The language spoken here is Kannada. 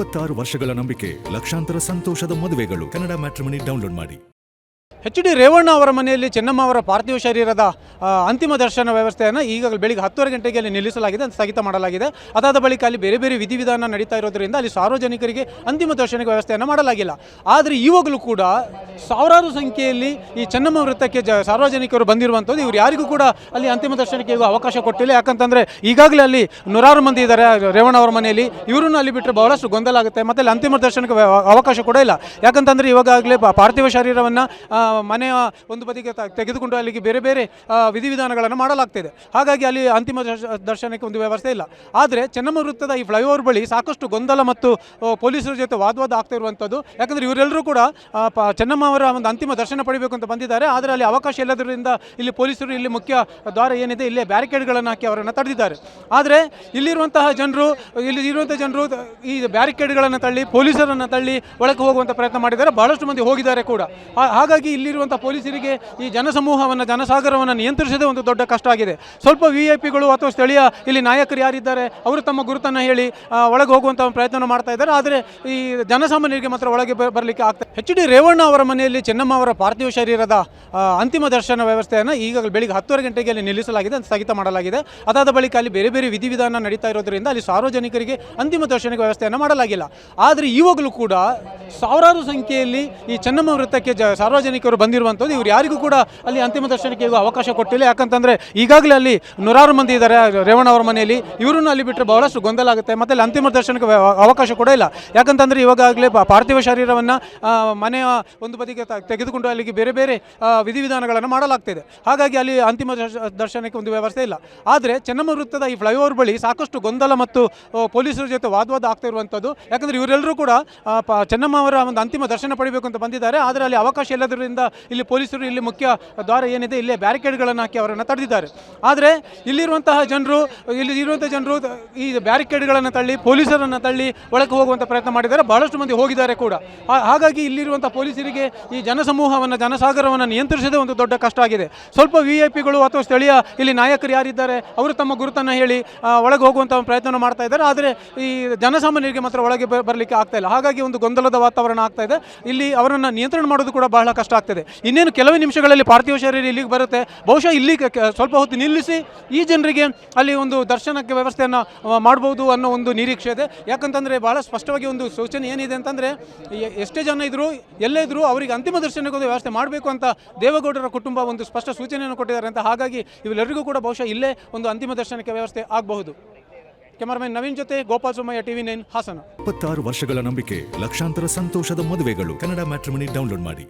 26 ವರ್ಷಗಳ ನಂಬಿಕೆ, ಲಕ್ಷಾಂತರ ಸಂತೋಷದ ಮದುವೆಗಳು. ಕನ್ನಡ ಮ್ಯಾಟ್ರಿಮನಿ ಡೌನ್ಲೋಡ್ ಮಾಡಿ. ಎಚ್ ಡಿ ರೇವಣ್ಣ ಅವರ ಮನೆಯಲ್ಲಿ ಚೆನ್ನಮ್ಮ ಅವರ ಪಾರ್ಥಿವ ಶರೀರದ ಅಂತಿಮ ದರ್ಶನ ವ್ಯವಸ್ಥೆಯನ್ನು ಈಗಾಗಲೇ ಬೆಳಿಗ್ಗೆ 10 ಗಂಟೆಗೆ ಅಲ್ಲಿ ನಿಲ್ಲಿಸಲಾಗಿದೆ, ಸ್ಥಗಿತ ಮಾಡಲಾಗಿದೆ. ಅದಾದ ಬಳಿಕ ಅಲ್ಲಿ ಬೇರೆ ಬೇರೆ ವಿಧಿವಿಧಾನ ನಡೀತಾ ಇರೋದ್ರಿಂದ ಅಲ್ಲಿ ಸಾರ್ವಜನಿಕರಿಗೆ ಅಂತಿಮ ದರ್ಶನಕ್ಕೆ ವ್ಯವಸ್ಥೆಯನ್ನು ಮಾಡಲಾಗಿಲ್ಲ. ಆದರೆ ಇವಾಗಲೂ ಕೂಡ ಸಾವಿರಾರು ಸಂಖ್ಯೆಯಲ್ಲಿ ಈ ಚೆನ್ನಮ್ಮ ವೃತ್ತಕ್ಕೆ ಸಾರ್ವಜನಿಕರು ಬಂದಿರುವಂಥದ್ದು. ಇವರು ಯಾರಿಗೂ ಕೂಡ ಅಲ್ಲಿ ಅಂತಿಮ ದರ್ಶನಕ್ಕೆ ಅವಕಾಶ ಕೊಟ್ಟಿಲ್ಲ. ಯಾಕಂತಂದರೆ ಈಗಾಗಲೇ ಅಲ್ಲಿ ನೂರಾರು ಮಂದಿ ಇದ್ದಾರೆ ರೇವಣ್ಣ ಅವರ ಮನೆಯಲ್ಲಿ. ಇವರನ್ನು ಅಲ್ಲಿ ಬಿಟ್ಟರೆ ಬಹಳಷ್ಟು ಗೊಂದಲ ಆಗುತ್ತೆ. ಮತ್ತು ಅಲ್ಲಿ ಅಂತಿಮ ದರ್ಶನಕ್ಕೆ ಅವಕಾಶ ಕೂಡ ಇಲ್ಲ. ಯಾಕಂತಂದರೆ ಇವಾಗಲೇ ಪಾರ್ಥಿವ ಶರೀರವನ್ನು ಮನೆಯ ಒಂದು ಬದಿಗೆ ತೆಗೆದುಕೊಂಡು ಅಲ್ಲಿಗೆ ಬೇರೆ ಬೇರೆ ವಿಧಿವಿಧಾನಗಳನ್ನು ಮಾಡಲಾಗ್ತಿದೆ. ಹಾಗಾಗಿ ಅಲ್ಲಿ ಅಂತಿಮ ದರ್ಶನಕ್ಕೆ ಒಂದು ವ್ಯವಸ್ಥೆ ಇಲ್ಲ. ಆದರೆ ಚೆನ್ನಮ್ಮ ವೃತ್ತದ ಈ ಫ್ಲೈಓವರ್ ಬಳಿ ಸಾಕಷ್ಟು ಗೊಂದಲ ಮತ್ತು ಪೊಲೀಸರ ಜೊತೆ ವಾದವಾದ ಆಗ್ತಾ ಇರುವಂಥದ್ದು. ಯಾಕಂದರೆ ಇವರೆಲ್ಲರೂ ಕೂಡ ಚೆನ್ನಮ್ಮ ಅವರ ಒಂದು ಅಂತಿಮ ದರ್ಶನ ಪಡಿಬೇಕು ಅಂತ ಬಂದಿದ್ದಾರೆ. ಆದರೆ ಅಲ್ಲಿ ಅವಕಾಶ ಇಲ್ಲದರಿಂದ ಇಲ್ಲಿ ಪೊಲೀಸರು ಇಲ್ಲಿ ಮುಖ್ಯ ದ್ವಾರ ಏನಿದೆ ಇಲ್ಲೇ ಬ್ಯಾರಿಕೇಡ್ಗಳನ್ನು ಹಾಕಿ ಅವರನ್ನು ತಡೆದಿದ್ದಾರೆ. ಆದರೆ ಇಲ್ಲಿರುವಂತಹ ಜನರು ಈ ಬ್ಯಾರಿಕೇಡ್ಗಳನ್ನು ತಳ್ಳಿ ಪೊಲೀಸರನ್ನು ತಳ್ಳಿ ಒಳಗೆ ಹೋಗುವಂಥ ಪ್ರಯತ್ನ ಮಾಡಿದ್ದಾರೆ. ಬಹಳಷ್ಟು ಮಂದಿ ಹೋಗಿದ್ದಾರೆ ಕೂಡ. ಹಾಗಾಗಿ ಇಲ್ಲಿರುವಂಥ ಪೊಲೀಸರಿಗೆ ಈ ಜನಸಮೂಹವನ್ನು ಜನಸಾಗರವನ್ನು ನಿಯಂತ್ರಿಸೋದೇ ಒಂದು ದೊಡ್ಡ ಕಷ್ಟ ಆಗಿದೆ. ಸ್ವಲ್ಪ VIP ಗಳು ಅಥವಾ ಸ್ಥಳೀಯ ಇಲ್ಲಿ ನಾಯಕರು ಯಾರಿದ್ದಾರೆ ಅವರು ತಮ್ಮ ಗುರುತನ್ನು ಹೇಳಿ ಒಳಗೆ ಹೋಗುವಂಥ ಪ್ರಯತ್ನ ಮಾಡ್ತಾ ಇದ್ದಾರೆ. ಆದರೆ ಈ ಜನಸಾಮಾನ್ಯರಿಗೆ ಮಾತ್ರ ಒಳಗೆ ಬರಲಿಕ್ಕೆ ಆಗ್ತದೆ. ಎಚ್ ಡಿ ರೇವಣ್ಣ ಅವರ ಮನೆಯಲ್ಲಿ ಚೆನ್ನಮ್ಮ ಅವರ ಪಾರ್ಥಿವ ಶರೀರದ ಅಂತಿಮ ದರ್ಶನ ವ್ಯವಸ್ಥೆಯನ್ನು ಈಗಾಗಲೇ ಬೆಳಿಗ್ಗೆ 10 ಗಂಟೆಗೆ ಅಲ್ಲಿ ನಿಲ್ಲಿಸಲಾಗಿದೆ, ಸ್ಥಗಿತ ಮಾಡಲಾಗಿದೆ. ಅದಾದ ಬಳಿಕ ಅಲ್ಲಿ ಬೇರೆ ಬೇರೆ ವಿಧಿವಿಧಾನ ನಡೀತಾ ಇರೋದ್ರಿಂದ ಅಲ್ಲಿ ಸಾರ್ವಜನಿಕರಿಗೆ ಅಂತಿಮ ದರ್ಶನಕ್ಕೆ ವ್ಯವಸ್ಥೆಯನ್ನು ಮಾಡಲಾಗಿಲ್ಲ. ಆದರೆ ಇವಾಗಲೂ ಕೂಡ ಸಾವಿರಾರು ಸಂಖ್ಯೆಯಲ್ಲಿ ಈ ಚೆನ್ನಮ್ಮ ವೃತ್ತಕ್ಕೆ ಸಾರ್ವಜನಿಕರು ಬಂದಿರುವಂಥದ್ದು. ಇವರು ಯಾರಿಗೂ ಕೂಡ ಅಲ್ಲಿ ಅಂತಿಮ ದರ್ಶನಕ್ಕೆ ಅವಕಾಶ ಕೊಟ್ಟಿಲ್ಲ. ಯಾಕಂತಂದರೆ ಈಗಾಗಲೇ ಅಲ್ಲಿ ನೂರಾರು ಮಂದಿ ಇದ್ದಾರೆ ರೇವಣ್ಣ ಅವರ ಮನೆಯಲ್ಲಿ. ಇವರನ್ನು ಅಲ್ಲಿ ಬಿಟ್ಟರೆ ಬಹಳಷ್ಟು ಗೊಂದಲ ಆಗುತ್ತೆ. ಮತ್ತು ಅಲ್ಲಿ ಅಂತಿಮ ದರ್ಶನಕ್ಕೆ ಅವಕಾಶ ಕೂಡ ಇಲ್ಲ. ಯಾಕಂತಂದರೆ ಇವಾಗಲೇ ಪಾರ್ಥಿವ ಶರೀರವನ್ನು ಮನೆಯ ಒಂದು ಬದಿಗೆ ತೆಗೆದುಕೊಂಡು ಅಲ್ಲಿಗೆ ಬೇರೆ ಬೇರೆ ವಿಧಿವಿಧಾನಗಳನ್ನು ಮಾಡಲಾಗ್ತಿದೆ. ಹಾಗಾಗಿ ಅಲ್ಲಿ ಅಂತಿಮ ದರ್ಶನಕ್ಕೆ ಒಂದು ವ್ಯವಸ್ಥೆ ಇಲ್ಲ. ಆದರೆ ಚೆನ್ನಮ್ಮ ವೃತ್ತದ ಈ ಫ್ಲೈಓವರ್ ಬಳಿ ಸಾಕಷ್ಟು ಗೊಂದಲ ಮತ್ತು ಪೊಲೀಸರ ಜೊತೆ ವಾದವಾದ ಆಗ್ತಾ ಇರುವಂಥದ್ದು. ಯಾಕಂದರೆ ಇವರೆಲ್ಲರೂ ಕೂಡ ಚೆನ್ನಮ್ಮ ಅವರ ಒಂದು ಅಂತಿಮ ದರ್ಶನ ಪಡಿಬೇಕು ಅಂತ ಬಂದಿದ್ದಾರೆ. ಆದರೆ ಅಲ್ಲಿ ಅವಕಾಶ ಇಲ್ಲದರಿಂದ ಇಲ್ಲಿ ಪೊಲೀಸರು ಇಲ್ಲಿ ಮುಖ್ಯ ದ್ವಾರ ಏನಿದೆ ಇಲ್ಲೇ ಬ್ಯಾರಿಕೇಡ್ಗಳನ್ನು ಹಾಕಿ ಅವರನ್ನು ತಡೆದಿದ್ದಾರೆ. ಆದರೆ ಇಲ್ಲಿರುವಂತಹ ಜನರು ಈ ಬ್ಯಾರಿಕೇಡ್ಗಳನ್ನು ತಳ್ಳಿ ಪೊಲೀಸರನ್ನು ತಳ್ಳಿ ಒಳಗೆ ಹೋಗುವಂಥ ಪ್ರಯತ್ನ ಮಾಡಿದ್ದಾರೆ. ಬಹಳಷ್ಟು ಮಂದಿ ಹೋಗಿದ್ದಾರೆ ಕೂಡ. ಹಾಗಾಗಿ ಇಲ್ಲಿರುವಂಥ ಪೊಲೀಸರಿಗೆ ಈ ಜನಸಮೂಹವನ್ನು ಜನಸಾಗರವನ್ನು ನಿಯಂತ್ರಿಸೋದೇ ಒಂದು ದೊಡ್ಡ ಕಷ್ಟ ಆಗಿದೆ. ಸ್ವಲ್ಪ VIP ಗಳು ಅಥವಾ ಸ್ಥಳೀಯ ಇಲ್ಲಿ ನಾಯಕರು ಯಾರಿದ್ದಾರೆ ಅವರು ತಮ್ಮ ಗುರುತನ್ನು ಹೇಳಿ ಒಳಗೆ ಹೋಗುವಂಥ ಪ್ರಯತ್ನ ಮಾಡ್ತಾ ಇದ್ದಾರೆ. ಆದರೆ ಈ ಜನಸಾಮಾನ್ಯರಿಗೆ ಮಾತ್ರ ಒಳಗೆ ಬರಲಿಕ್ಕೆ ಆಗ್ತಾ ಇಲ್ಲ. ಹಾಗಾಗಿ ಒಂದು ಗೊಂದಲದ ವಾತಾವರಣ ಆಗ್ತಾ ಇದೆ. ಇಲ್ಲಿ ಅವರನ್ನು ನಿಯಂತ್ರಣ ಮಾಡೋದು ಕೂಡ ಬಹಳ ಕಷ್ಟ ಆಗ್ತದೆ. ಇನ್ನೇನು ಕೆಲವೇ ನಿಮಿಷಗಳಲ್ಲಿ ಪಾರ್ಥಿವ ಶರೀರ ಇಲ್ಲಿಗೆ ಬರುತ್ತೆ. ಬಹುಶಃ ಇಲ್ಲಿ ಸ್ವಲ್ಪ ಹೊತ್ತು ನಿಲ್ಲಿಸಿ ಈ ಜನರಿಗೆ ಅಲ್ಲಿ ಒಂದು ದರ್ಶನಕ್ಕೆ ವ್ಯವಸ್ಥೆಯನ್ನು ಮಾಡ್ಬೋದು ಅನ್ನೋ ಒಂದು ನಿರೀಕ್ಷೆ ಇದೆ. ಯಾಕಂತಂದರೆ ಬಹಳ ಸ್ಪಷ್ಟವಾಗಿ ಒಂದು ಸೂಚನೆ ಏನಿದೆ ಅಂತಂದರೆ ಎಷ್ಟೇ ಜನ ಇದ್ದರೂ ಎಲ್ಲೇ ಇದ್ದರೂ ಅವರಿಗೆ ಅಂತಿಮ ದರ್ಶನಕ್ಕೆ ಒಂದು ವ್ಯವಸ್ಥೆ ಮಾಡಬೇಕು ಅಂತ ದೇವೇಗೌಡರ ಕುಟುಂಬ ಒಂದು ಸ್ಪಷ್ಟ ಸೂಚನೆಯನ್ನು ಕೊಟ್ಟಿದ್ದಾರೆ ಅಂತ. ಹಾಗಾಗಿ ಇವೆಲ್ಲರಿಗೂ ಕೂಡ ಬಹುಶಃ ಇಲ್ಲೇ ಒಂದು ಅಂತಿಮ ದರ್ಶನಕ್ಕೆ ವ್ಯವಸ್ಥೆ ಆಗಬಹುದು. ಕ್ಯಾಮರಾಮನ್ ನವೀನ್ ಜೊತೆ ಗೋಪಾಲ್ ಸುಮಯ್ಯ, TV9 ಹಾಸನ. 26 ವರ್ಷಗಳ ನಂಬಿಕೆ, ಲಕ್ಷಾಂತರ ಸಂತೋಷದ ಮದುವೆಗಳು. ಕನ್ನಡ ಮ್ಯಾಟ್ರಿಮನಿ ಡೌನ್ಲೋಡ್ ಮಾಡಿ.